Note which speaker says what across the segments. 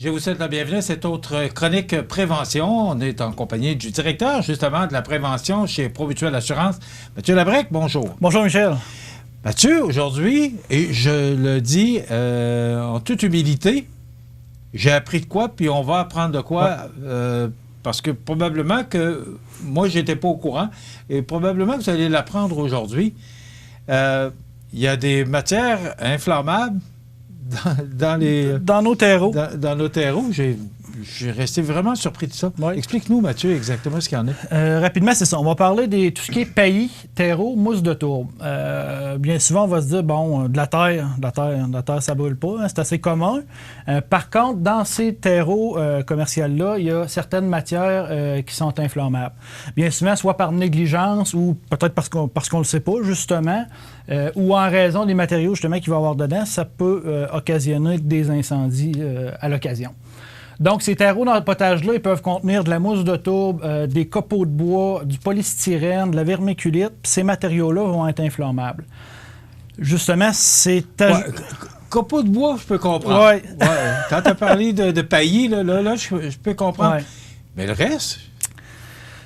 Speaker 1: Je vous souhaite la bienvenue à cette autre chronique prévention. On est en compagnie du directeur, justement, de la prévention chez Promutuelle Assurance, Mathieu Labrec. Bonjour.
Speaker 2: Bonjour, Michel.
Speaker 1: Mathieu, aujourd'hui, et je le dis en toute humilité, j'ai appris de quoi, puis on va apprendre de quoi, parce que probablement que moi, je n'étais pas au courant, et probablement que vous allez l'apprendre aujourd'hui. Il y a des matières inflammables dans
Speaker 2: nos terreaux.
Speaker 1: Dans nos terreaux, j'ai resté vraiment surpris de ça.
Speaker 2: Oui.
Speaker 1: Explique-nous, Mathieu, exactement ce qu'il y en a.
Speaker 2: Rapidement, c'est ça. On va parler de tout ce qui est paillis, terreau, mousse de tourbe. Bien souvent, on va se dire, bon, de la terre, ça brûle pas. Hein, c'est assez commun. Par contre, dans ces terreaux commerciaux-là, il y a certaines matières qui sont inflammables. Bien souvent, soit par négligence ou peut-être parce qu'on ne le sait pas, justement, ou en raison des matériaux, justement, qu'il va y avoir dedans, ça peut occasionner des incendies à l'occasion. Donc, ces terreaux dans le potage-là, ils peuvent contenir de la mousse de tourbe, des copeaux de bois, du polystyrène, de la vermiculite. Puis ces matériaux-là vont être inflammables. Justement, c'est...
Speaker 1: Copeaux de bois, je peux comprendre.
Speaker 2: Oui.
Speaker 1: Ouais. Quand tu as parlé de paillis, là, je peux comprendre. Ouais. Mais le reste...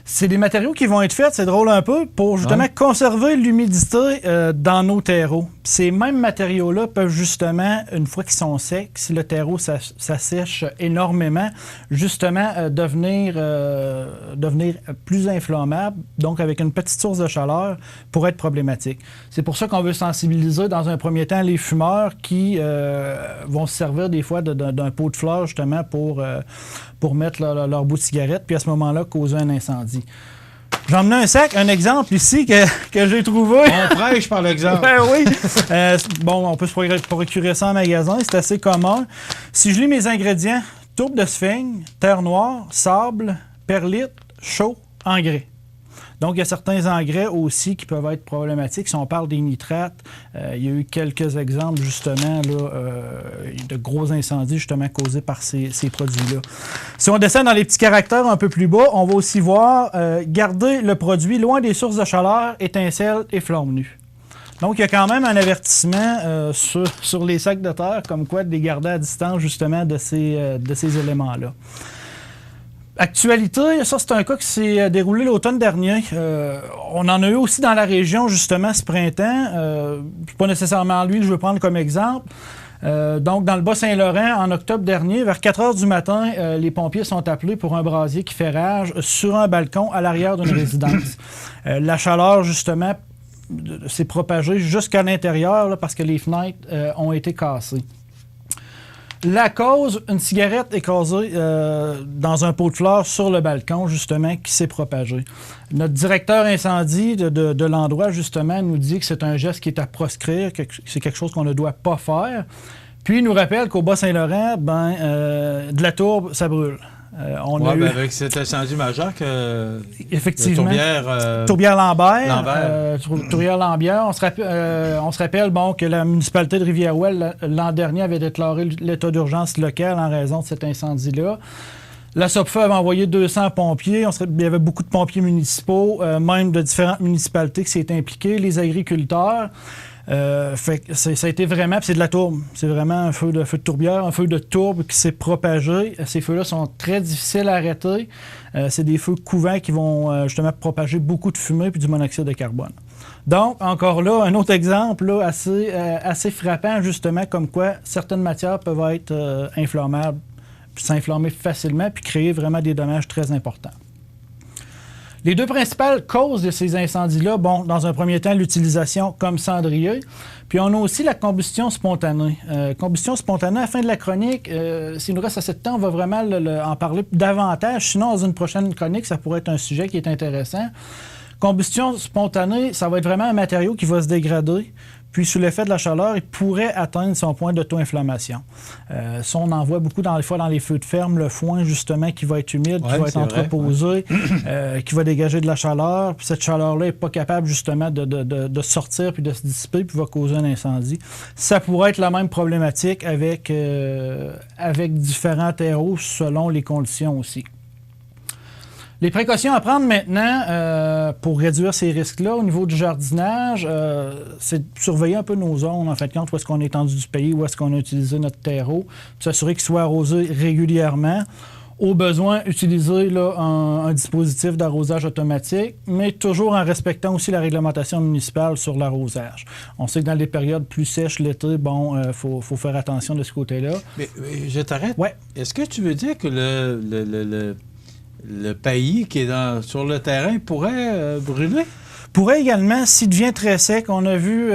Speaker 2: C'est des matériaux qui vont être faits, c'est drôle un peu, pour justement conserver l'humidité dans nos terreaux. Ces mêmes matériaux-là peuvent justement, une fois qu'ils sont secs, si le terreau s'assèche énormément, justement devenir plus inflammable, donc avec une petite source de chaleur, pour être problématique. C'est pour ça qu'on veut sensibiliser dans un premier temps les fumeurs qui vont se servir des fois d'un pot de fleurs justement pour mettre leur bout de cigarette, puis à ce moment-là, causer un incendie. J'ai emmené un exemple ici que j'ai trouvé.
Speaker 1: On prêche par l'exemple.
Speaker 2: Ben oui. Bon, on peut se procurer ça en magasin, c'est assez commun. Si je lis mes ingrédients, tourbe de sphaigne, terre noire, sable, perlite, chaux, engrais. Donc, il y a certains engrais aussi qui peuvent être problématiques. Si on parle des nitrates, il y a eu quelques exemples, justement, là, de gros incendies, justement, causés par ces produits-là. Si on descend dans les petits caractères un peu plus bas, on va aussi voir garder le produit loin des sources de chaleur, étincelles et flammes nues. Donc, il y a quand même un avertissement sur les sacs de terre, comme quoi de les garder à distance, justement, de ces éléments-là. Actualité, ça c'est un cas qui s'est déroulé l'automne dernier. On en a eu aussi dans la région justement ce printemps. Pas nécessairement lui que je veux prendre comme exemple. Donc dans le Bas-Saint-Laurent, en octobre dernier, vers 4 heures du matin, les pompiers sont appelés pour un brasier qui fait rage sur un balcon à l'arrière d'une résidence. La chaleur justement s'est propagée jusqu'à l'intérieur là, parce que les fenêtres ont été cassées. La cause, une cigarette écrasée dans un pot de fleurs sur le balcon, justement, qui s'est propagée. Notre directeur incendie de l'endroit, justement, nous dit que c'est un geste qui est à proscrire, que c'est quelque chose qu'on ne doit pas faire. Puis, il nous rappelle qu'au Bas-Saint-Laurent, de la tourbe, ça brûle.
Speaker 1: Avec cet incendie majeur que...
Speaker 2: Effectivement. Tourbière-Lambert. Tourbière-Lambert. On se rappelle que la municipalité de Rivière-Ouelle, l'an dernier, avait déclaré l'état d'urgence local en raison de cet incendie-là. La SOPFA avait envoyé 200 pompiers. Il y avait beaucoup de pompiers municipaux, même de différentes municipalités qui s'étaient impliquées, les agriculteurs. Ça a été vraiment, c'est de la tourbe. C'est vraiment un feu de tourbière, un feu de tourbe qui s'est propagé. Ces feux-là sont très difficiles à arrêter. C'est des feux couvents qui vont justement propager beaucoup de fumée puis du monoxyde de carbone. Donc, encore là, un autre exemple là, assez frappant, justement, comme quoi certaines matières peuvent être inflammables, puis s'inflammer facilement, puis créer vraiment des dommages très importants. Les deux principales causes de ces incendies-là, dans un premier temps, l'utilisation comme cendrier, puis on a aussi la combustion spontanée. Combustion spontanée, à la fin de la chronique, s'il nous reste assez de temps, on va vraiment en parler davantage. Sinon, dans une prochaine chronique, ça pourrait être un sujet qui est intéressant. Combustion spontanée, ça va être vraiment un matériau qui va se dégrader. Puis, sous l'effet de la chaleur, il pourrait atteindre son point d'auto-inflammation. Ça, on en voit beaucoup dans les feux de ferme, le foin, justement, qui va être humide, qui va être entreposé, qui va dégager de la chaleur. Puis cette chaleur-là n'est pas capable, justement, de sortir puis de se dissiper, puis va causer un incendie. Ça pourrait être la même problématique avec différents terreaux selon les conditions aussi. Les précautions à prendre maintenant pour réduire ces risques-là au niveau du jardinage, c'est de surveiller un peu nos zones, en fin de compte, où est-ce qu'on est étendu du pays, où est-ce qu'on a utilisé notre terreau, s'assurer qu'il soit arrosé régulièrement. Au besoin, utiliser là, un dispositif d'arrosage automatique, mais toujours en respectant aussi la réglementation municipale sur l'arrosage. On sait que dans les périodes plus sèches l'été, faut faire attention de ce côté-là.
Speaker 1: Mais je t'arrête.
Speaker 2: Ouais.
Speaker 1: Est-ce que tu veux dire que le pays qui est sur le terrain pourrait brûler?
Speaker 2: Pourrait également, s'il devient très sec. On a vu,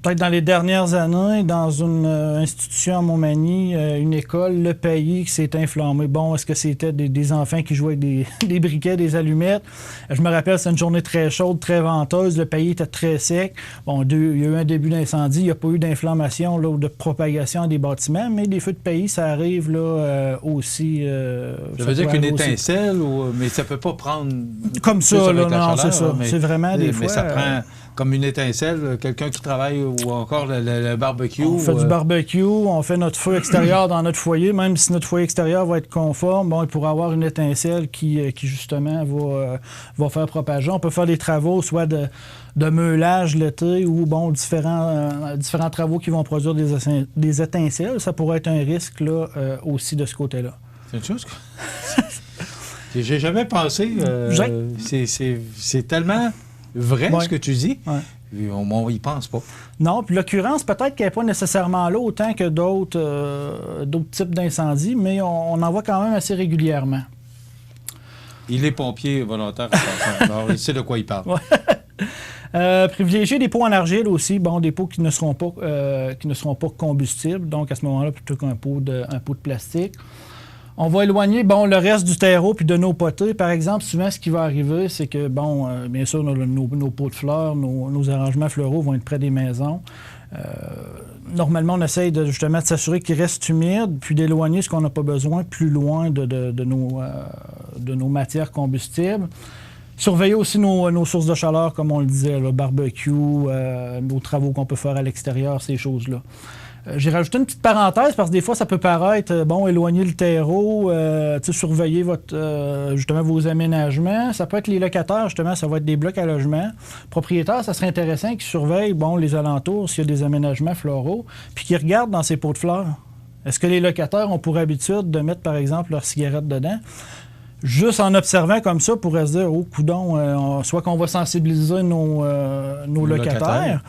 Speaker 2: peut-être dans les dernières années, dans une institution à Montmagny, une école, le pays qui s'est inflammé. Bon, est-ce que c'était des enfants qui jouaient avec des briquets, des allumettes? Je me rappelle, c'est une journée très chaude, très venteuse. Le pays était très sec. Bon, il y a eu un début d'incendie. Il n'y a pas eu d'inflammation ou de propagation des bâtiments, mais des feux de pays, ça arrive là aussi.
Speaker 1: Ça veut dire qu'une étincelle, mais ça ne peut pas prendre...
Speaker 2: Comme ça, là, non, c'est ça. C'est vraiment des fois...
Speaker 1: Mais ça prend... Comme une étincelle, quelqu'un qui travaille ou encore le barbecue.
Speaker 2: On fait du barbecue, on fait notre feu extérieur dans notre foyer. Même si notre foyer extérieur va être conforme, il pourra avoir une étincelle qui justement, va faire propager. On peut faire des travaux, soit de meulage l'été ou différents travaux qui vont produire des étincelles. Ça pourrait être un risque là, aussi de ce côté-là.
Speaker 1: C'est une chose que... J'ai jamais pensé. C'est tellement... vrai, ce que tu dis, on y pense pas.
Speaker 2: Non, puis l'occurrence, peut-être qu'elle n'est pas nécessairement là autant que d'autres types d'incendies, mais on en voit quand même assez régulièrement.
Speaker 1: Il est pompier volontaire, alors il sait de quoi il parle.
Speaker 2: Privilégier des pots en argile aussi, des pots qui ne seront pas combustibles, donc à ce moment-là, plutôt qu'un pot de plastique. On va éloigner le reste du terreau puis de nos potées. Par exemple, souvent, ce qui va arriver, c'est que, bien sûr, nos pots de fleurs, nos arrangements floraux vont être près des maisons. Normalement, on essaye justement de s'assurer qu'ils restent humides puis d'éloigner ce qu'on n'a pas besoin plus loin de nos matières combustibles. Surveiller aussi nos sources de chaleur, comme on le disait, le barbecue, nos travaux qu'on peut faire à l'extérieur, ces choses-là. J'ai rajouté une petite parenthèse parce que des fois, ça peut paraître, éloigner le terreau, surveiller justement vos aménagements. Ça peut être les locataires, justement, ça va être des blocs à logement. Propriétaires, ça serait intéressant qu'ils surveillent, les alentours, s'il y a des aménagements floraux, puis qu'ils regardent dans ces pots de fleurs. Est-ce que les locataires ont pour habitude de mettre, par exemple, leurs cigarettes dedans? Juste en observant comme ça, on pourrait se dire, oh, coudonc, soit qu'on va sensibiliser nos locataires,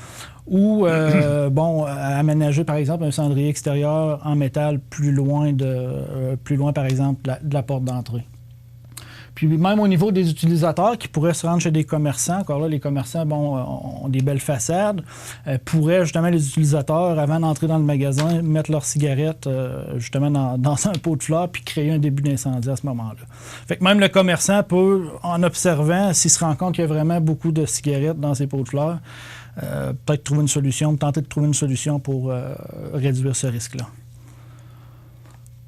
Speaker 2: ou, aménager, par exemple, un cendrier extérieur en métal plus loin, par exemple, de la porte d'entrée. Puis même au niveau des utilisateurs qui pourraient se rendre chez des commerçants, encore là, les commerçants ont des belles façades, pourraient justement, les utilisateurs, avant d'entrer dans le magasin, mettre leurs cigarettes justement dans un pot de fleurs puis créer un début d'incendie à ce moment-là. Fait que même le commerçant peut, en observant, s'il se rend compte qu'il y a vraiment beaucoup de cigarettes dans ces pots de fleurs, peut-être tenter de trouver une solution pour réduire ce risque-là.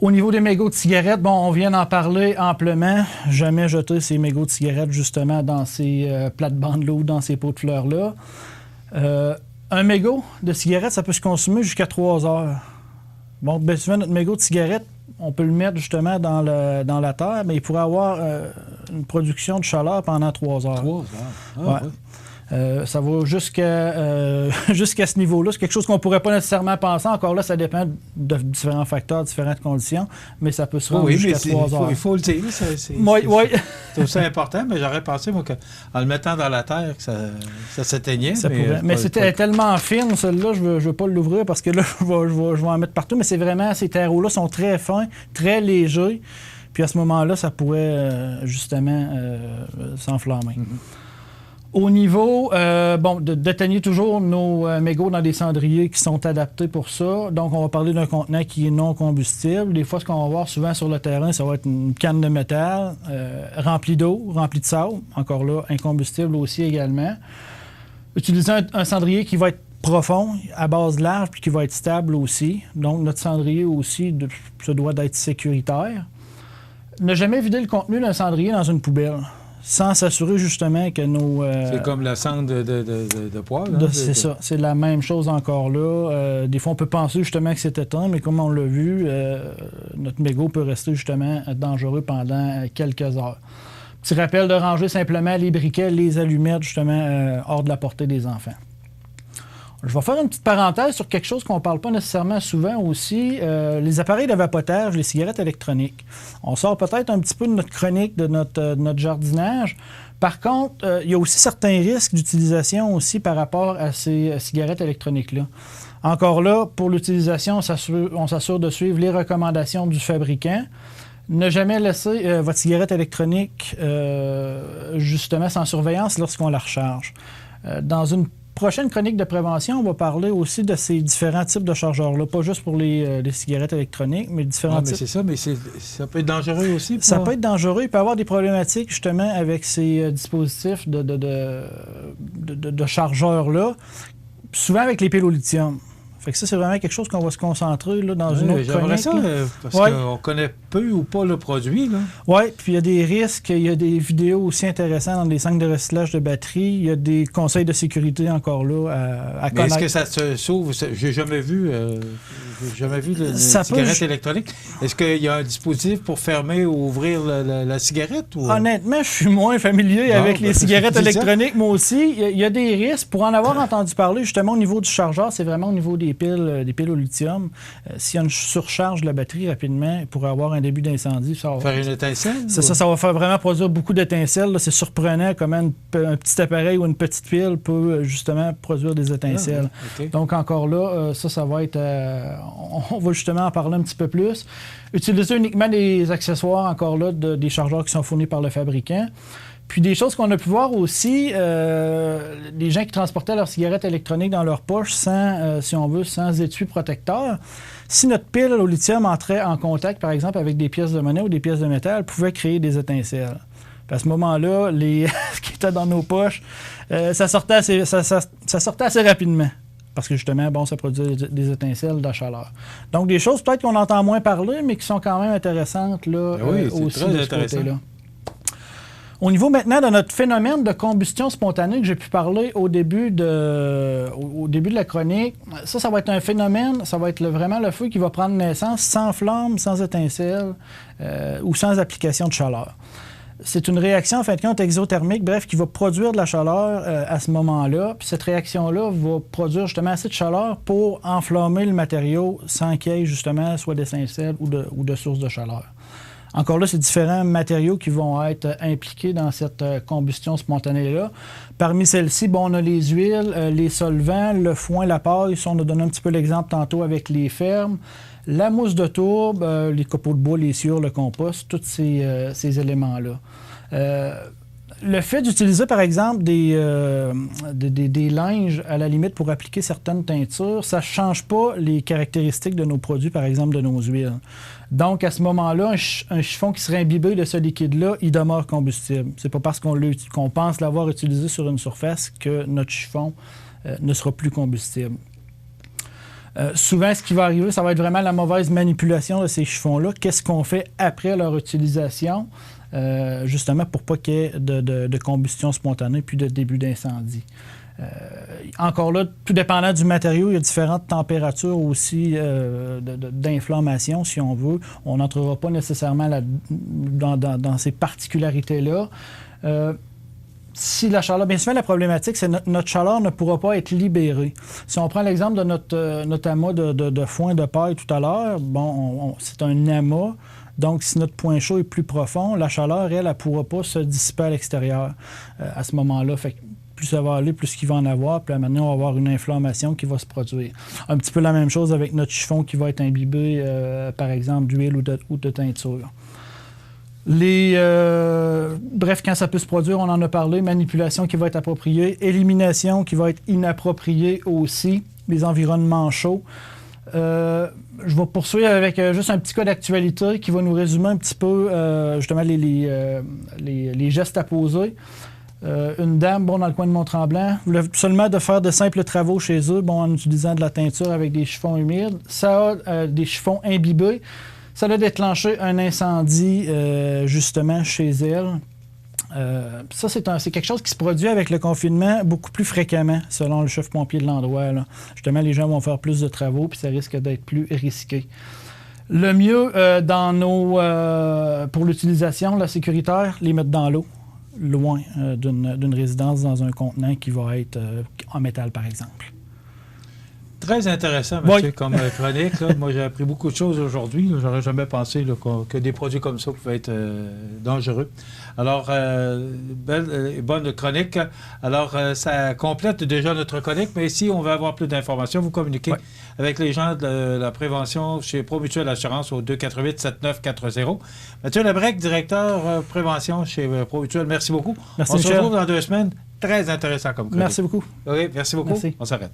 Speaker 2: Au niveau des mégots de cigarettes, on vient d'en parler amplement. Jamais jeter ces mégots de cigarettes justement dans ces plates-bandes-là ou dans ces pots de fleurs-là. Un mégot de cigarette, ça peut se consommer jusqu'à 3 heures. Bien souvent, notre mégot de cigarette, on peut le mettre justement dans la terre, mais il pourrait avoir une production de chaleur pendant 3 heures.
Speaker 1: 3 heures? Ah,
Speaker 2: ouais. Ça va jusqu'à ce niveau-là. C'est quelque chose qu'on ne pourrait pas nécessairement penser. Encore là, ça dépend de différents facteurs, différentes conditions, mais ça peut se rendre jusqu'à 3 heures.
Speaker 1: Il faut le dire. C'est aussi important, mais j'aurais pensé, moi, qu'en le mettant dans la terre, que ça s'éteignait.
Speaker 2: Mais c'était tellement fine, celle-là, je ne veux pas l'ouvrir parce que là, je vais en mettre partout, mais c'est vraiment, ces terreaux-là sont très fins, très légers, puis à ce moment-là, ça pourrait justement s'enflammer. Mm-hmm. Au niveau, d'éteigner toujours nos mégots dans des cendriers qui sont adaptés pour ça. Donc, on va parler d'un contenant qui est non combustible. Des fois, ce qu'on va voir souvent sur le terrain, ça va être une canne de métal remplie d'eau, remplie de sable. Encore là, incombustible aussi également. Utiliser un cendrier qui va être profond, à base large, puis qui va être stable aussi. Donc, notre cendrier aussi se doit d'être sécuritaire. Ne jamais vider le contenu d'un cendrier dans une poubelle. sans s'assurer justement que nos...
Speaker 1: c'est comme la cendre de poêle.
Speaker 2: C'est ça. C'est la même chose encore là. Des fois, on peut penser justement que c'est éteint, mais comme on l'a vu, notre mégot peut rester justement dangereux pendant quelques heures. Petit rappel de ranger simplement les briquets, les allumettes justement hors de la portée des enfants. Je vais faire une petite parenthèse sur quelque chose qu'on ne parle pas nécessairement souvent aussi, les appareils de vapotage, les cigarettes électroniques. On sort peut-être un petit peu de notre chronique, de notre jardinage. Par contre, il y a aussi certains risques d'utilisation aussi par rapport à ces cigarettes électroniques-là. Encore là, pour l'utilisation, on s'assure de suivre les recommandations du fabricant. Ne jamais laisser votre cigarette électronique justement sans surveillance lorsqu'on la recharge. Dans une prochaine chronique de prévention, on va parler aussi de ces différents types de chargeurs-là, pas juste pour les cigarettes électroniques, mais différents types.
Speaker 1: C'est ça, mais ça peut être dangereux aussi.
Speaker 2: Ça peut être dangereux. Il peut y avoir des problématiques justement avec ces dispositifs de chargeurs-là, souvent avec les piles au lithium. Fait que ça, c'est vraiment quelque chose qu'on va se concentrer là, dans une autre chronique.
Speaker 1: Ça, parce qu'on connaît peu ou pas le produit.
Speaker 2: Oui, puis il y a des risques, il y a des vidéos aussi intéressantes dans les sacs de recyclage de batteries, il y a des conseils de sécurité encore là à connaître.
Speaker 1: Mais est-ce que ça se sauve? J'ai jamais vu de cigarette électronique. Est-ce qu'il y a un dispositif pour fermer ou ouvrir la cigarette? Ou...
Speaker 2: Honnêtement, je suis moins familier avec les cigarettes électroniques, moi aussi. Il y a des risques. Pour en avoir entendu parler, justement, au niveau du chargeur, c'est vraiment au niveau des piles au lithium. S'il y a une surcharge de la batterie rapidement, il pourrait avoir un début d'incendie.
Speaker 1: Faire une étincelle?
Speaker 2: Ça va faire vraiment produire beaucoup d'étincelles. C'est surprenant comment un petit appareil ou une petite pile peut justement produire des étincelles. Okay. Donc encore là, ça va être... on va justement en parler un petit peu plus. Utiliser uniquement des accessoires encore là, des chargeurs qui sont fournis par le fabricant. Puis des choses qu'on a pu voir aussi, des gens qui transportaient leurs cigarettes électroniques dans leur poche sans, si on veut, sans étui protecteur. Si notre pile au lithium entrait en contact, par exemple, avec des pièces de monnaie ou des pièces de métal, elle pouvait créer des étincelles. Puis à ce moment-là, ce qui était dans nos poches, ça sortait assez rapidement. Parce que justement, ça produit des étincelles de chaleur. Donc des choses peut-être qu'on entend moins parler, mais qui sont quand même intéressantes là, aussi de ce côté-là. Au niveau maintenant de notre phénomène de combustion spontanée que j'ai pu parler au début de la chronique, ça va être un phénomène, ça va être vraiment le feu qui va prendre naissance sans flamme, sans étincelle ou sans application de chaleur. C'est une réaction, en fin de compte, exothermique, bref, qui va produire de la chaleur à ce moment-là. Puis cette réaction-là va produire justement assez de chaleur pour enflammer le matériau sans qu'il y ait justement soit d'étincelles ou de sources de chaleur. Encore là, c'est différents matériaux qui vont être impliqués dans cette combustion spontanée-là. Parmi celles-ci, on a les huiles, les solvants, le foin, la paille. On a donné un petit peu l'exemple tantôt avec les fermes. La mousse de tourbe, les copeaux de bois, les sciures, le compost, tous ces éléments-là. Le fait d'utiliser, par exemple, des linges à la limite pour appliquer certaines teintures, ça ne change pas les caractéristiques de nos produits, par exemple, de nos huiles. Donc, à ce moment-là, un chiffon qui serait imbibé de ce liquide-là, il demeure combustible. C'est pas parce qu'on pense l'avoir utilisé sur une surface que notre chiffon ne sera plus combustible. Souvent, ce qui va arriver, ça va être vraiment la mauvaise manipulation de ces chiffons-là. Qu'est-ce qu'on fait après leur utilisation, justement pour pas qu'il y ait de combustion spontanée puis de début d'incendie. Encore là, tout dépendant du matériau, il y a différentes températures aussi d'inflammation, si on veut. On n'entrera pas nécessairement dans ces particularités-là. Si la chaleur, bien souvent, la problématique, c'est que notre chaleur ne pourra pas être libérée. Si on prend l'exemple de notre amas de foin de paille tout à l'heure, c'est un amas. Donc, si notre point chaud est plus profond, la chaleur, elle ne pourra pas se dissiper à l'extérieur à ce moment-là. Fait que plus ça va aller, plus il va en avoir. Puis là, maintenant, on va avoir une inflammation qui va se produire. Un petit peu la même chose avec notre chiffon qui va être imbibé, par exemple, d'huile ou de teinture. Bref, quand ça peut se produire, on en a parlé, manipulation qui va être appropriée, élimination qui va être inappropriée aussi, les environnements chauds. Je vais poursuivre avec juste un petit cas d'actualité qui va nous résumer un petit peu justement les gestes à poser. Une dame, dans le coin de Mont-Tremblant, voulait seulement de faire de simples travaux chez eux, en utilisant de la teinture avec des chiffons humides. Ça a des chiffons imbibés. Ça a déclenché un incendie, justement, chez elle. Ça, c'est quelque chose qui se produit avec le confinement beaucoup plus fréquemment, selon le chef pompier de l'endroit. Là. Justement, les gens vont faire plus de travaux, puis ça risque d'être plus risqué. Le mieux, pour l'utilisation, la sécuritaire, les mettre dans l'eau, loin d'une résidence, dans un contenant qui va être en métal, par exemple.
Speaker 1: Très intéressant, Mathieu, comme chronique. Là. Moi, j'ai appris beaucoup de choses aujourd'hui. J'aurais jamais pensé là, que des produits comme ça pouvaient être dangereux. Alors, belle et bonne chronique. Alors, ça complète déjà notre chronique, mais si on veut avoir plus d'informations, vous communiquez avec les gens de la prévention chez Promutuelle Assurance au 248-7940. Mathieu Labrec, directeur prévention chez Promutuelle, merci beaucoup.
Speaker 2: Merci,
Speaker 1: on
Speaker 2: Michel.
Speaker 1: se retrouve dans 2 semaines. Très intéressant comme chronique.
Speaker 2: Merci beaucoup.
Speaker 1: Oui, merci beaucoup.
Speaker 2: Merci.
Speaker 1: On s'arrête.